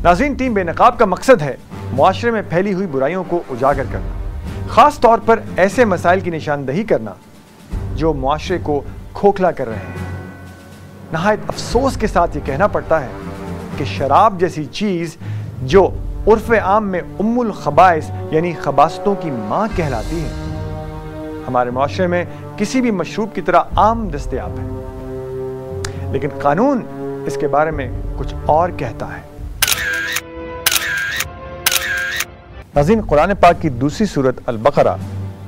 नाज़रीन, टीम बेनकाब का मकसद है मुआशरे में फैली हुई बुराइयों को उजागर करना, ख़ास तौर पर ऐसे मसाइल की निशानदही करना जो मुआशरे को खोखला कर रहे हैं। नहायत अफसोस के साथ ये कहना पड़ता है कि शराब जैसी चीज़ जो उर्फ़ आम में उम्मुल खबाइस यानी खबासतों की माँ कहलाती है, हमारे मुआशरे में किसी भी मशरूब की तरह आम दस्तयाब है, लेकिन कानून इसके बारे में कुछ और कहता है। नाज़रीन, कुरान पाक की दूसरी सूरत अल बकरा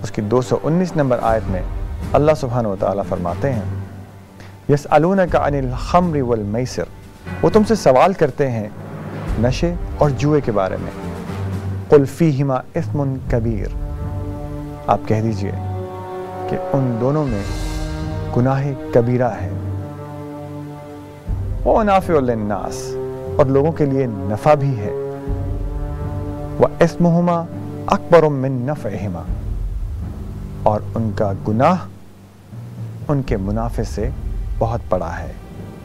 उसकी 219 नंबर आयत में अल्लाह सुब्हानहू व तआला फरमाते हैं, यसअलूनका अनिल खम्रि वल मैसिर, वो तुमसे सवाल करते हैं नशे और जुए के बारे में। कुल फीहिमा इस्मुन कबीर, आप कह दीजिए कि उन दोनों में गुनाह कबीरा है। वो मुनाफिउ लिन्नास, और लोगों के लिए नफा भी है। व इस्मुहुमा अकबर मिन नफ़इहिमा, और उनका गुनाह उनके मुनाफे से बहुत बड़ा है।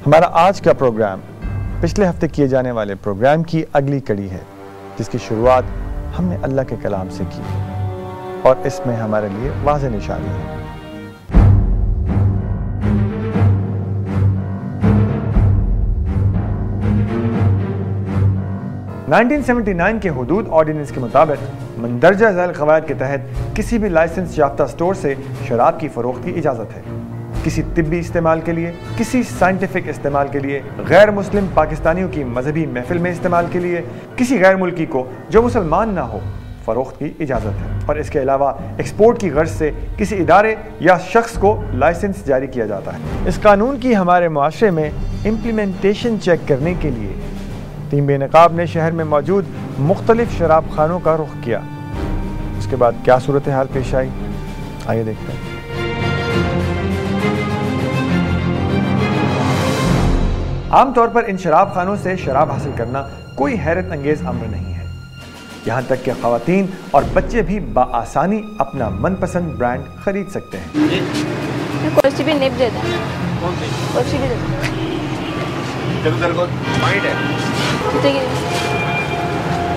हमारा आज का प्रोग्राम पिछले हफ्ते किए जाने वाले प्रोग्राम की अगली कड़ी है, जिसकी शुरुआत हमने अल्लाह के कलाम से की और इसमें हमारे लिए वाज़ेह निशानी है। नाइनटीन 1979 के हुदूद ऑर्डिनेंस के मुताबिक मंदरजा झैल क़वायद के तहत किसी भी लाइसेंस याफ्ता स्टोर से शराब की फरोख्त की इजाज़त है। किसी तिब्बी इस्तेमाल के लिए, किसी साइंटिफिक इस्तेमाल के लिए, गैर मुस्लिम पाकिस्तानियों की मजहबी महफिल में इस्तेमाल के लिए, किसी गैर मुल्की को जो मुसलमान ना हो फ़रोख्त की इजाज़त है। और इसके अलावा एक्सपोर्ट की गर्ज से किसी इदारे या शख्स को लाइसेंस जारी किया जाता है। इस कानून की हमारे मुआशरे में इम्प्लीमेंटेशन चेक करने के लिए टीम बेनकाब ने शहर में मौजूद मुख्तलिफ शराब खानों का रुख किया। उसके बाद क्या सूरत हाल पेश आई, आइए देखते हैं। आमतौर पर इन शराब खानों से शराब हासिल करना कोई हैरत अंगेज अम्र नहीं है। यहाँ तक कि ख़वातीन और बच्चे भी बआसानी अपना मनपसंद ब्रांड खरीद सकते हैं। कुर्सी भी निप दे दें, कुर्सी भी दे दें।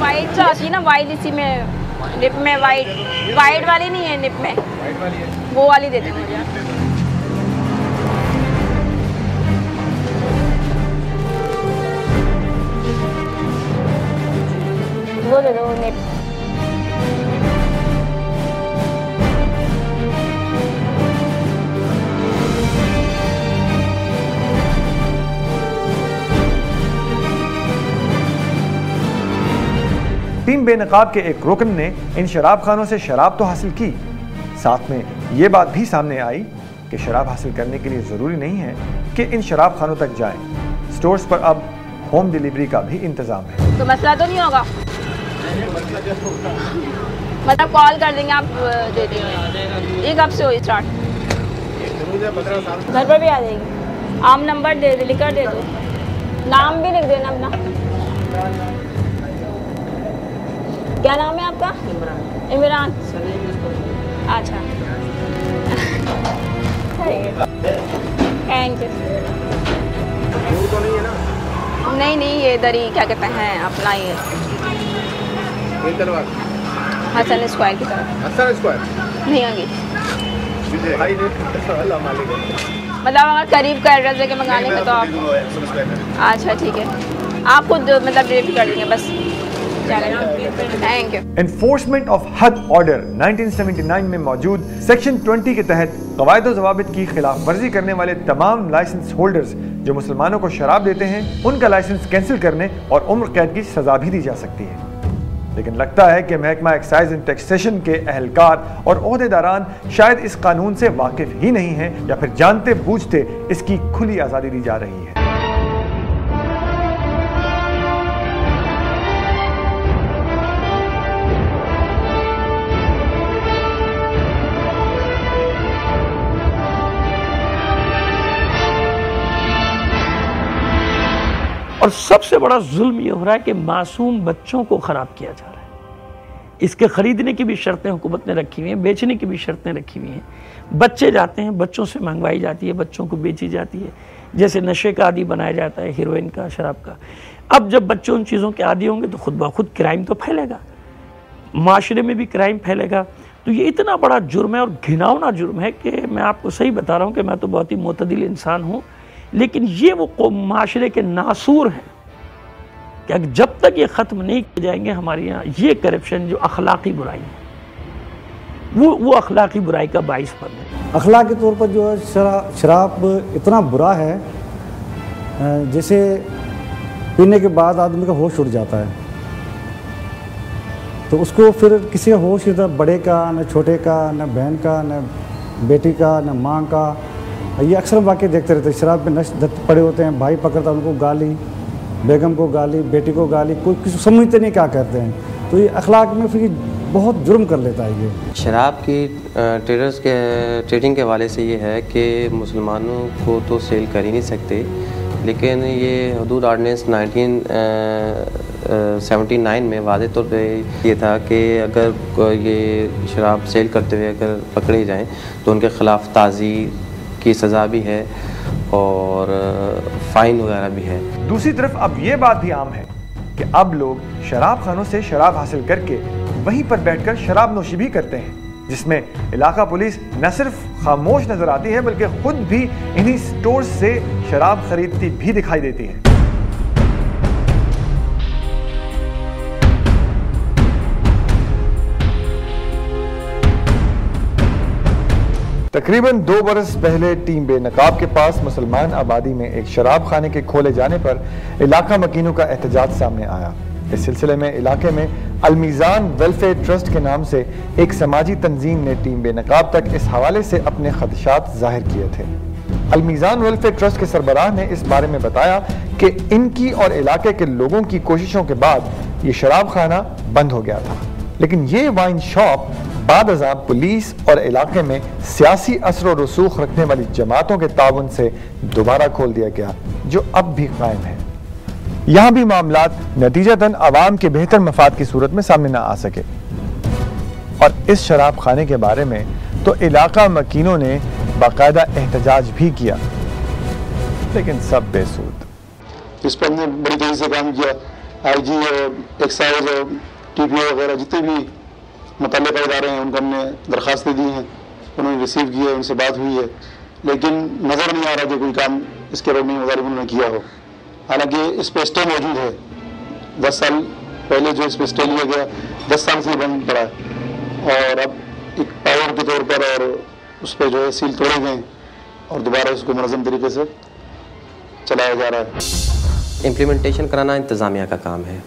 वाइट जो आती है ना, वाइट इसी में निप में, वाइट वाली नहीं है निप में, वो वाली देते हैं मुझे। वो दे दो निप। टीम बेनकाब के एक रुकन ने इन शराब खानों से शराब तो हासिल की, साथ में ये बात भी सामने आई कि शराब हासिल करने के लिए ज़रूरी नहीं है कि इन शराब खानों तक जाएं। स्टोर्स पर अब होम डिलीवरी का भी इंतज़ाम है। तो मसला तो नहीं होगा, मतलब कॉल कर देंगे, आप दे देंगे। ये कब से हो स्टार्ट? घर पर भी आ जाएगी। आम नंबर दे दे, लिख कर दे दो, नाम भी लिख देना अपना। क्या नाम है आपका? इमरान। अच्छा, थैंक यू। नहीं, ये इधर ही क्या कहते हैं अपना ही हसन स्क्वायर की तरफ। हसन स्क्वायर नहीं आगे, मतलब अगर करीब का एड्रेस देके मंगाने का तो आप, अच्छा ठीक है, आप खुद मतलब डिलीवर कर देंगे बस। Thank you. एनफोर्समेंट ऑफ हद ऑर्डर 1979 में मौजूद सेक्शन 20 के तहत क़वायद व ज़वाबित की खिलाफ वर्जी करने वाले तमाम लाइसेंस होल्डर्स जो मुसलमानों को शराब देते हैं, उनका लाइसेंस कैंसिल करने और उम्र कैद की सजा भी दी जा सकती है। लेकिन लगता है कि महकमा एक्साइज एंड टैक्सेशन के अहलकार और ओहदेदारान शायद इस कानून से वाकिफ ही नहीं हैं, या फिर जानते बूझते इसकी खुली आज़ादी दी जा रही है। और सबसे बड़ा जुल्म ये हो रहा है कि मासूम बच्चों को ख़राब किया जा रहा है। इसके ख़रीदने की भी शर्तें हुकूमत ने रखी हुई हैं, बेचने की भी शर्तें रखी हुई हैं। बच्चे जाते हैं, बच्चों से मंगवाई जाती है, बच्चों को बेची जाती है, जैसे नशे का आदी बनाया जाता है, हीरोइन का, शराब का। अब जब बच्चे उन चीज़ों के आदी होंगे तो खुद ब खुद क्राइम तो फैलेगा, माशरे में भी क्राइम फैलेगा। तो ये इतना बड़ा जुर्म है और घिनौना जुर्म है कि मैं आपको सही बता रहा हूँ कि मैं तो बहुत ही मोतदिल इंसान हूँ, लेकिन ये वो माशरे के नासूर हैं कि जब तक ये ख़त्म नहीं किए जाएंगे हमारे यहाँ ये करप्शन जो अखलाकी बुराई है वो अखलाकी बुराई का बाइस बन है। अखलाक के तौर पर जो है शराब इतना बुरा है, जैसे पीने के बाद आदमी का होश उड़ जाता है, तो उसको फिर किसी का होश इधर बड़े का, न छोटे का, न बहन का, न बेटी का, न माँ का। ये अक्सर वाक़ई देखते रहते हैं, शराब पे नशे पड़े होते हैं, भाई पकड़ता उनको गाली, बेगम को गाली, बेटी को गाली, कोई किसी समझते नहीं क्या करते हैं। तो ये अखलाक में फिर बहुत जुर्म कर लेता है। ये शराब की ट्रेडिंग के हवाले से ये है कि मुसलमानों को तो सेल कर ही नहीं सकते, लेकिन ये हदूद ऑर्डिनेंस 1979 में वाज़े तौर पे ये था कि अगर ये शराब सेल करते हुए अगर पकड़े जाएं तो उनके ख़िलाफ़ ताज़ीर की सज़ा भी है और फ़ाइन वगैरह भी है। दूसरी तरफ अब ये बात भी आम है कि अब लोग शराब खानों से शराब हासिल करके वहीं पर बैठकर शराब नोशी भी करते हैं, जिसमें इलाका पुलिस न सिर्फ खामोश नजर आती है बल्कि खुद भी इन्हीं स्टोर से शराब खरीदती भी दिखाई देती है। तकरीबन 2 बरस पहले टीम बेनकाब के पास मुसलमान आबादी में एक शराब खाने के खोले जाने पर इलाका मकीनों का एहतजाज सामने आया। इस सिलसिले में इलाके में अलमीज़ान वेलफेयर ट्रस्ट के नाम से एक समाजी तंजीम ने टीम बेनकाब तक इस हवाले से अपने खदशात जाहिर किए थे। अलमीज़ान वेलफेयर ट्रस्ट के सरबराह ने इस बारे में बताया कि इनकी और इलाके के लोगों की कोशिशों के बाद ये शराब खाना बंद हो गया था, लेकिन ये वाइन शॉप बाद अज़ां पुलिस और इलाके में सियासी असर और रसूख रखने वाली जमातों के ताउन से दोबारा खोल दिया गया, जो अब भी कायम है। यहाँ भी मामलात नतीजतन आवाम के बेहतर मफाद की सूरत में सामने ना आ सके, और इस शराब खाने के बारे में तो इलाका मकीनों ने बाकायदा एहतजाज भी किया, लेकिन सब बेसूद। इस पर हमने बड़ी तेजी से काम किया। IG और एक्साइज और TPO वगैरह जितने भी मुतल्लिक़ इदारे हैं उनको हमने दरख्वास्तें दी हैं, उन्होंने रिसीव किया, उनसे बात हुई है, लेकिन नज़र नहीं आ रहा कि कोई काम इसके बारे में उन्होंने किया हो। हालांकि इस पर स्टे मौजूद है। 10 साल पहले जो इस पर स्टे लिया गया 10 साल से बंद पड़ा है, और अब एक पावर के तौर पर और उस पर जो है सील तोड़े गए और दोबारा उसको मुनज़्ज़म तरीके से चलाया जा रहा है। इम्प्लीमेंटेशन कराना इंतज़ामिया का काम है,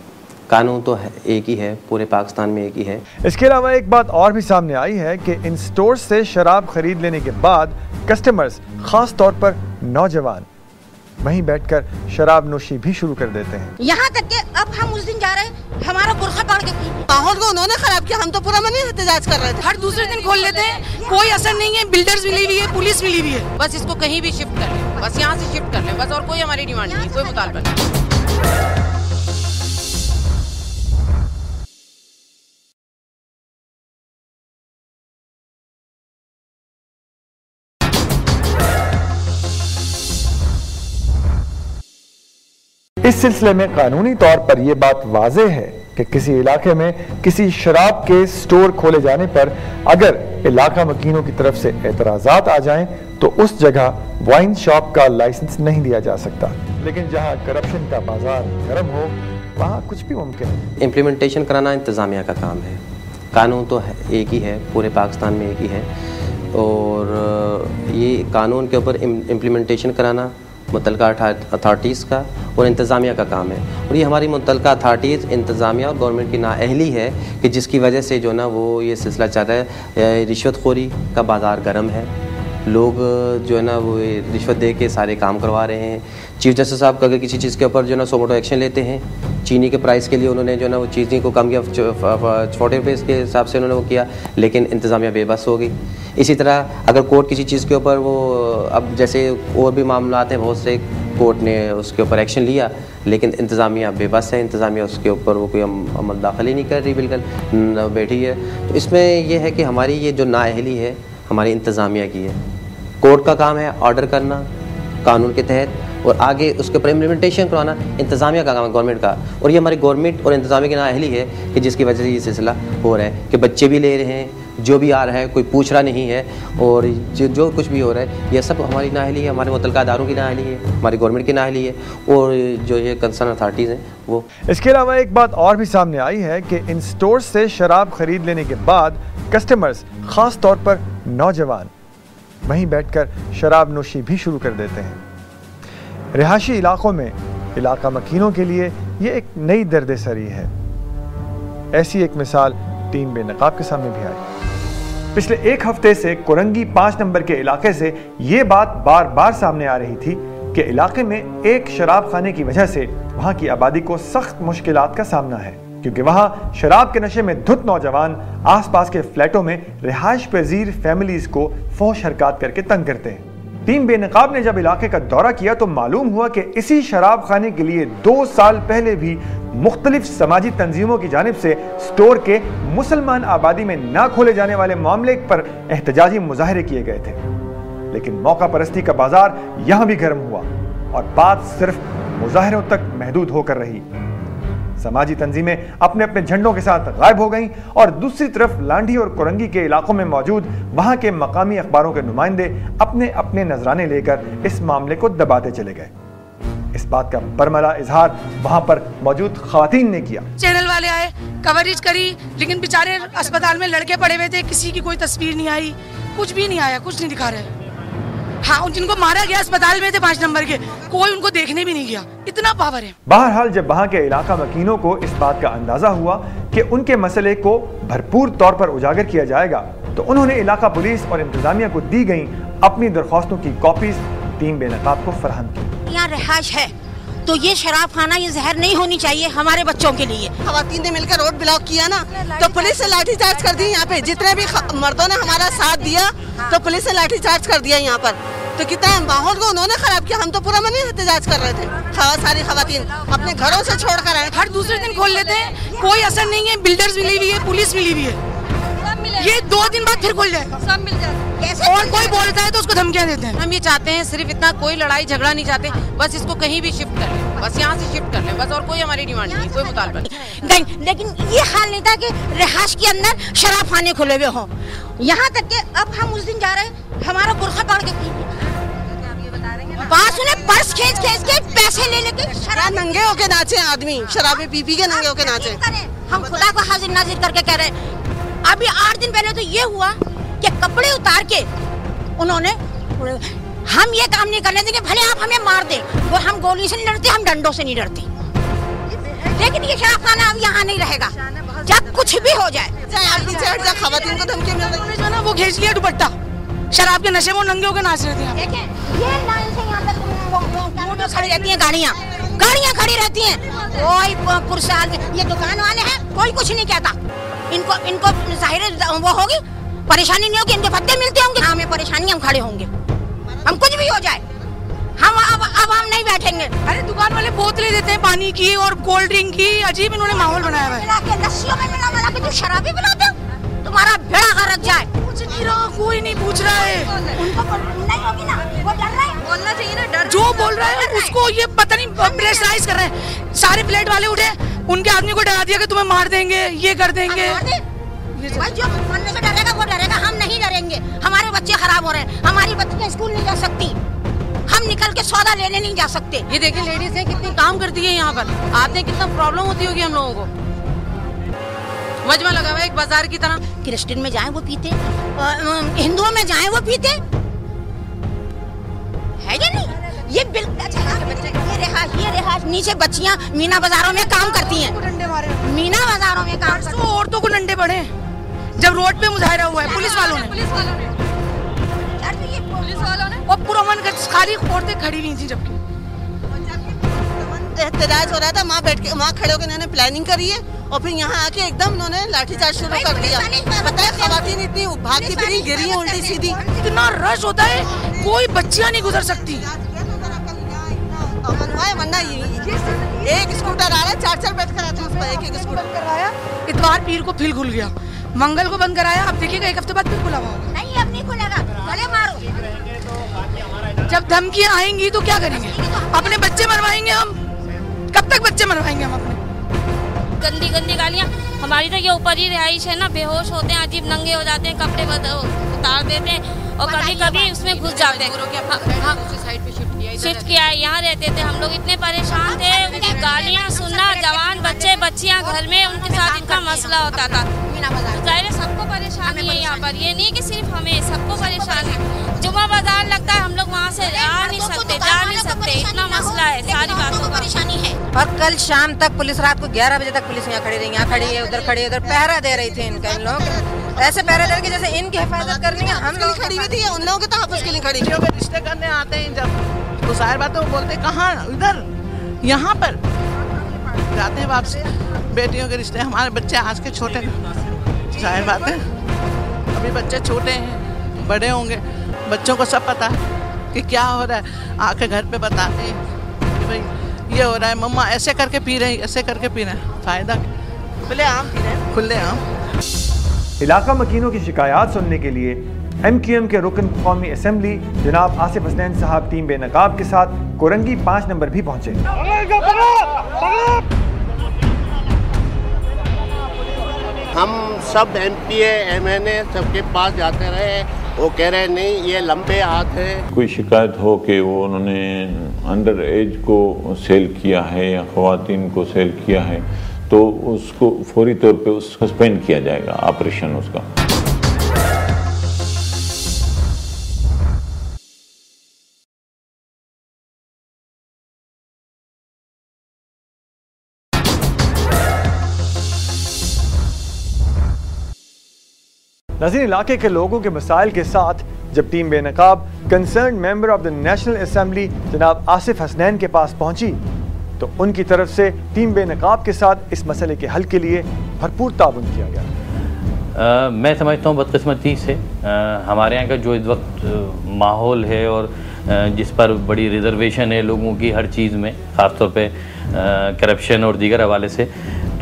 कानून तो एक ही है, पूरे पाकिस्तान में एक ही है। इसके अलावा एक बात और भी सामने आई है कि इन स्टोर से शराब खरीद लेने के बाद कस्टमर्स, खास तौर पर नौजवान, वहीं बैठकर शराब नोशी भी शुरू कर देते हैं। यहाँ तक कि अब हम उस दिन जा रहे हैं, हमारा बुरखा पकड़ के माहौल को उन्होंने खराब किया, हम तो पूरा मन एहतजाज कर रहे थे। हर दूसरे दिन खोल लेते हैं, कोई असर नहीं है, बिल्डर्स मिली हुई है, पुलिस मिली हुई है। बस इसको कहीं भी शिफ्ट कर लें, बस यहाँ से शिफ्ट कर लें, बस, और कोई हमारी डिमांड नहीं, कोई मुतालबा नहीं। इस सिलसिले में कानूनी तौर पर यह बात वाज़ेह है कि किसी इलाके में किसी शराब के स्टोर खोले जाने पर अगर इलाका मकीनों की तरफ से एतराज़ात आ जाएं तो उस जगह वाइन शॉप का लाइसेंस नहीं दिया जा सकता, लेकिन जहां करप्शन का बाजार गर्म हो वहां कुछ भी मुमकिन है। इम्प्लीमेंटेशन कराना इंतज़ामिया का काम है, कानून तो एक ही है, पूरे पाकिस्तान में एक ही है, और ये कानून के ऊपर इम्प्लीमेंटेशन कराना मुतलका अथॉरिटीज़ का और इंतज़ामिया का काम है। और ये हमारी मुतलका अथॉरिटीज़, इंतज़ामिया और गवर्नमेंट की नाअहली है कि जिसकी वजह से जो ना वो ये सिलसिला चल रहा है। रिश्वतखोरी का बाज़ार गर्म है, लोग जो है ना वो रिश्वत दे के सारे काम करवा रहे हैं। चीफ जस्टिस साहब अगर किसी चीज़ के ऊपर जो है ना सोमोटो एक्शन लेते हैं, चीनी के प्राइस के लिए उन्होंने जो है ना वो चीनी को कम किया, 40 रुपये के हिसाब से उन्होंने वो किया, लेकिन इंतज़ामिया बेबस हो गई। इसी तरह अगर कोर्ट किसी चीज़ के ऊपर वो, अब जैसे और भी मामला हैं बहुत से, कोर्ट ने उसके ऊपर एक्शन लिया लेकिन इंतज़ामिया बेबस है, इंतज़ामिया उसके ऊपर वो कोई अमल दाखिल ही नहीं कर रही, बिल्कुल बैठी है। तो इसमें यह है कि हमारी ये जो नाअहली है हमारी इंतज़ामिया की है। कोर्ट का काम है ऑर्डर करना कानून के तहत, और आगे उसके ऊपर इम्प्लीमेंटेशन करवाना इंतज़ामिया का काम है, गवर्नमेंट का। और ये हमारी गवर्नमेंट और इंतज़ामिया की नाअहली है कि जिसकी वजह से ये सिलसिला हो रहा है कि बच्चे भी ले रहे हैं, जो भी आ रहा है कोई पूछ रहा नहीं है, और जो कुछ भी हो रहा है ये सब हमारी नाअहली है, हमारे मुतल्लिका अदारों की नाअहली है, हमारी गवर्नमेंट की नाअहली है, और जो ये कंसर्न अथॉरिटीज़ हैं वो। इसके अलावा एक बात और भी सामने आई है कि इन स्टोर से शराब खरीद लेने के बाद कस्टमर्स, ख़ास तौर पर नौजवान, वहीं बैठकर शराब नोशी भी शुरू कर देते हैं। रिहायशी इलाकों में इलाका मकीनों के लिए ये एक नई दर्द-ए-सरी है। ऐसी एक मिसाल टीम बेनकाब के सामने भी आई। पिछले एक हफ्ते से कोरंगी 5 नंबर के इलाके से ये बात बार बार सामने आ रही थी कि इलाके में एक शराब खाने की वजह से वहां की आबादी को सख्त मुश्किलात का सामना है, क्योंकि वहां शराब के नशे में धुत नौजवान आसपास के फ्लैटों में रिहाइश पजीर फैमिलीज को फौश हरकत करके तंग करते हैं। टीम बेनकाब ने जब इलाके का दौरा किया तो मालूम हुआ कि इसी शराब खाने के लिए 2 साल पहले भी मुख्तलिफ समाजी तंजीमों की जानिब से स्टोर के मुसलमान आबादी में ना खोले जाने वाले मामले पर एहतजाजी मुजाहरे किए गए थे। लेकिन मौका परस्ती का बाजार यहां भी गर्म हुआ और बात सिर्फ मुजाहरों तक महदूद होकर रही। समाजी तंजीमें अपने अपने झंडों के साथ गायब हो गईं और दूसरी तरफ लांढी और कोरंगी के इलाकों में मौजूद वहां के मकामी अखबारों के नुमाइंदे अपने अपने नजराने लेकर इस मामले को दबाते चले गए। इस बात का बरमला इजहार वहां पर मौजूद खवातीन ने किया। चैनल वाले आए, कवरेज करी, लेकिन बेचारे अस्पताल में लड़के पड़े हुए थे, किसी की कोई तस्वीर नहीं आई, कुछ भी नहीं आया, कुछ नहीं दिखा रहे। हाँ, जिनको मारा गया अस्पताल में थे 5 नंबर के, कोई उनको देखने भी नहीं गया। इतना पावर है। बहरहाल जब वहां के इलाका मकीनों को इस बात का अंदाजा हुआ कि उनके मसले को भरपूर तौर पर उजागर किया जाएगा, तो उन्होंने इलाका पुलिस और इंतजामिया को दी गई अपनी दरख्वास्तों की कॉपीज टीम बेनकाब को फराहम की। यहाँ रिहाइश है तो ये शराब खाना, ये जहर नहीं होनी चाहिए हमारे बच्चों के लिए। खवातीन ने मिलकर रोड ब्लॉक किया ना, तो पुलिस ने लाठीचार्ज कर दी। यहाँ पे जितने भी मर्दों ने हमारा साथ दिया तो पुलिस ने लाठीचार्ज कर दिया यहाँ पर। तो कितना माहौल को उन्होंने खराब किया। हम तो पूरा मन एहतजाज कर रहे थे। सारी खवातीन अपने घरों से छोड़कर आए, हर दूसरे दिन खोल लेते हैं, कोई असर नहीं है। बिल्डर्स मिली हुई है, पुलिस मिली हुई है, ये 2 दिन बाद फिर खुल जाएगा, सब मिल जाएगा। और कोई बोलता है तो उसको धमकियां देते हैं। हम ये चाहते हैं सिर्फ इतना, कोई लड़ाई झगड़ा नहीं चाहते, बस इसको कहीं भी शिफ्ट कर लें, बस यहाँ से शिफ्ट कर लें, बस। और कोई हमारी डिमांड नहीं, कोई मुतालबा नहीं। लेकिन ये हाल नहीं था कि रिहाइश के अंदर शराब खाने खुले हुए हों। यहाँ तक कि अब हम उस दिन जा रहे हैं, हमारा बुर्खा पड़ के बात सुने, पर्स खींच के पैसे ले लेके शराब नंगे होके नाचे आदमी, शराबे पी के नंगे होके नाचे। हम खुदा को हाजिर नाजिर करके कह रहे हैं। अभी 8 दिन पहले तो ये हुआ कि कपड़े उतार के उन्होंने, हम ये काम नहीं करने देंगे, भले आप हमें मार दे, वो हम गोली से नहीं डरते, हम डंडों से नहीं डरते। लेकिन ये शराब खाना अब यहाँ नहीं रहेगा, जब कुछ भी हो जाए। खवातीन को धमकी मिल रही है, जो ना वो खींच लिया दुपट्टा, शराब के नशे में नंगे होकर नाच रहे थे। ये लाइन से यहाँ तक वो खड़ी रहती हैं, गाड़ियाँ खड़ी रहती हैं, कोई पुरसाल, ये दुकान वाले हैं, कोई कुछ नहीं कहता। इनको जाहिर वो होगी, परेशानी नहीं होगी, इनके भत्ते मिलते होंगे, हमें परेशानी, हम खड़े होंगे, हम कुछ भी हो जाए, हम अब हम नहीं बैठेंगे। अरे दुकान वाले बोतलें देते हैं पानी की और कोल्ड ड्रिंक की, अजीब इन्होंने माहौल बनाया हुआ है। लस्सियों में मिला के तुम शराबी पिलाते हो, तुम्हारा बेड़ा गरक जाए। कुछ नहीं रहा, कोई नहीं पूछ रहा है। उनको नहीं होगी ना, वो डर रहे हैं, बोलना चाहिए ना, डर जो बोल रहा है उसको ये पता नहीं प्रेशराइज कर रहे हैं। सारे फ्लैट वाले उठे, उनके आदमी को डरा दिया कि तुम्हें मार देंगे, ये कर देंगे। भाई जो मरने से डरेगा वो डरेगा, हम नहीं डरेंगे। हमारे बच्चे खराब हो रहे हैं, हमारी बच्चियां स्कूल नहीं जा सकती, हम निकल के सौदा लेने नहीं जा सकते। ये देखिए लेडीज हैं कितनी काम करती है यहाँ पर, आते हैं कितना प्रॉब्लम होती होगी हम लोगों को। मजमा लगा हुआ है एक बाजार की तरह। क्रिश्चियन में जाएं वो पीते, हिंदुओं में जाएं वो पीते, है या नहीं? ये ये रिहाइश नीचे बच्चियां मीना बाजारों में काम करती हैं, मीना बाजारों में काम करती हैं। औरतों को डंडे पड़े जब रोड पे मुजाहरा हुआ है पुलिस वालों ने और पूरा मन खाली औरतें खड़ी नहीं थी, जबकि एहतजाज हो रहा था। वहाँ बैठ के, वहाँ खड़े होकर इन्होंने प्लानिंग करी है और फिर यहाँ आके एकदम उन्होंने लाठीचार्ज शुरू कर दिया। पता है खवातीन इतनी भागी फिरी गिरी उल्टी सीधी, इतना रश होता है, कोई बच्चियां नहीं गुजर सकती। वरना एक स्कूटर आ रहा है, 4 बैठ कर आते हैं उस पर, एक स्कूटर कराया। इतवार पीर को फिर खुल गया, मंगल को बंद कराया, अब देखिएगा 1 हफ्ते बाद फिर खुला हुआ होगा। नहीं अब नहीं खुलेगा, भले मारो। जब धमकियां आएंगी तो क्या करेंगे? अपने बच्चे मरवाएंगे हम? कब तक बच्चे मरवाएंगे हम अपने? गंदी गंदी गालियाँ। हमारी तो ये ऊपर ही रिहाइश है ना, बेहोश होते हैं, अजीब नंगे हो जाते हैं, कपड़े उतार देते हैं और कभी कभी उसमें घुस जाते हैं। शिफ्ट किया है, यहाँ रहते थे हम लोग, इतने परेशान थे। उनकी गालियाँ सुनना, जवान बच्चे बच्चियाँ घर में, उनके साथ इतना मसला होता था। जाहिर सबको परेशानी है यहाँ पर, ये नहीं कि सिर्फ हमें, सबको परेशानी है। जुमा बाजार लगता है, हम लोग वहाँ से आ नहीं सकते, जा नहीं सकते, इतना मसला है, सारी बातों का परेशानी है। और कल शाम तक पुलिस, रात को 11 बजे तक पुलिस यहाँ खड़ी रही, यहाँ खड़ी है, उधर खड़ी है, उधर पहरा दे रही थी इनका। इन लोग ऐसे पहरा दे के जैसे इनकी हिफाजत करनी है, हम लोग खड़ी हुई थी, उन लोगों के तहफ़्फ़ुज़ के लिए खड़ी। रिश्ते करने आते हैं जब, तो जाहिर बात है वो बोलते कहाँ, इधर यहाँ पर जाते हैं वापसी। बेटियों के रिश्ते, हमारे बच्चे आज के छोटे, जाहिर बात है अभी बच्चे छोटे हैं, बड़े होंगे, बच्चों को सब पता है कि क्या हो रहा है। आके घर पे बताते हैं कि भाई ये हो रहा है, मम्मा ऐसे करके पी रही, ऐसे करके पी रहे हैं। फ़ायदा खुले आम पी रहे हैं, खुले आम। इलाका मकीनों की शिकायत सुनने के लिए MQM के रुकन कौमी असम्बली जनाब आसिफ हसनैन साहब टीम बेनकाब के साथ कोरंगी 5 नंबर भी पहुंचे। हम सब MPA MNA सबके पास जाते रहे, वो कह रहे नहीं ये लंबे हाथ है। कोई शिकायत हो कि वो उन्होंने अंडर एज को सेल किया है या ख़वातीन को सेल किया है, तो उसको फौरी तौर पे सस्पेंड किया जाएगा ऑपरेशन उसका। नाज़रीन, इलाके के लोगों के मसाइल के साथ जब टीम बेनकाब concern member of the national assembly जनाब आसिफ हसनैन के पास पहुंची तो उनकी तरफ से टीम बेनकाब के साथ इस मसले के हल के लिए भरपूर ताउन किया गया। मैं समझता हूँ बदकिस्मती से हमारे यहाँ का जो इस वक्त माहौल है और जिस पर बड़ी रिजर्वेशन है लोगों की हर चीज़ में, ख़ासतौर पे करप्शन और दीगर हवाले से,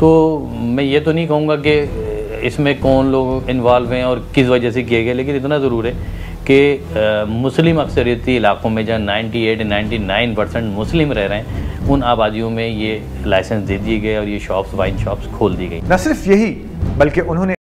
तो मैं ये तो नहीं कहूँगा कि इसमें कौन लोग इन्वॉल्व हैं और किस वजह से किए गए, लेकिन इतना ज़रूर है कि मुस्लिम अक्सरियती इलाकों में जहाँ 98-99% मुस्लिम रह रहे हैं, उन आबादियों में ये लाइसेंस दे दिए गए और ये शॉप्स, वाइन शॉप्स खोल दी गई। न सिर्फ यही बल्कि उन्होंने